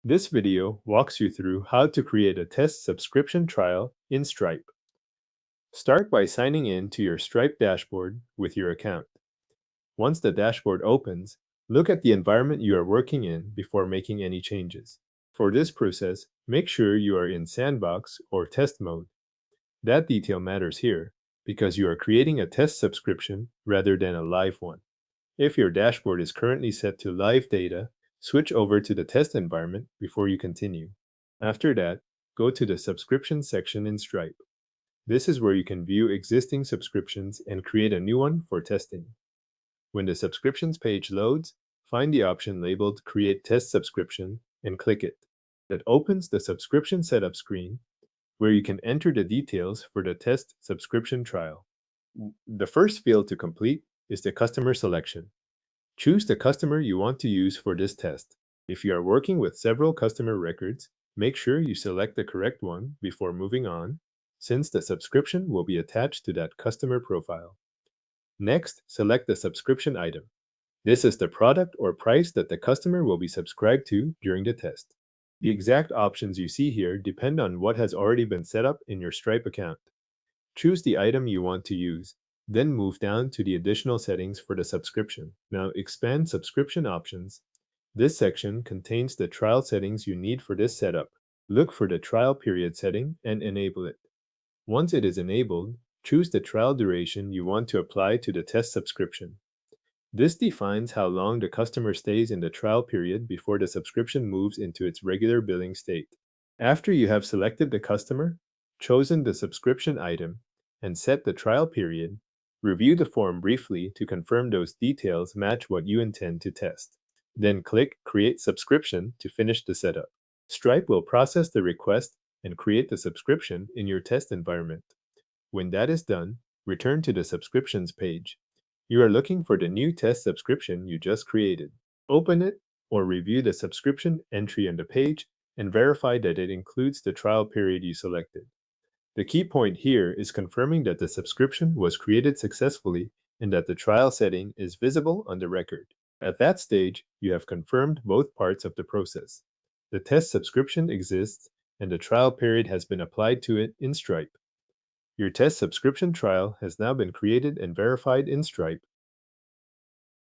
This video walks you through how to create a test subscription trial in Stripe. Start by signing in to your Stripe dashboard with your account. Once the dashboard opens, look at the environment you are working in before making any changes. For this process, make sure you are in sandbox or test mode. That detail matters here because you are creating a test subscription rather than a live one. If your dashboard is currently set to live data, switch over to the test environment before you continue. After that, go to the subscription section in Stripe. This is where you can view existing subscriptions and create a new one for testing. When the subscriptions page loads, find the option labeled Create Test Subscription and click it. That opens the subscription setup screen where you can enter the details for the test subscription trial. The first field to complete is the customer selection. Choose the customer you want to use for this test. If you are working with several customer records, make sure you select the correct one before moving on, since the subscription will be attached to that customer profile. Next, select the subscription item. This is the product or price that the customer will be subscribed to during the test. The exact options you see here depend on what has already been set up in your Stripe account. Choose the item you want to use, then move down to the additional settings for the subscription. Now expand subscription options. This section contains the trial settings you need for this setup. Look for the trial period setting and enable it. Once it is enabled, choose the trial duration you want to apply to the test subscription. This defines how long the customer stays in the trial period before the subscription moves into its regular billing state. After you have selected the customer, chosen the subscription item, and set the trial period, review the form briefly to confirm those details match what you intend to test. Then click Create Subscription to finish the setup. Stripe will process the request and create the subscription in your test environment. When that is done, return to the subscriptions page. You are looking for the new test subscription you just created. Open it or review the subscription entry on the page and verify that it includes the trial period you selected. The key point here is confirming that the subscription was created successfully and that the trial setting is visible on the record. At that stage, you have confirmed both parts of the process. The test subscription exists and the trial period has been applied to it in Stripe. Your test subscription trial has now been created and verified in Stripe.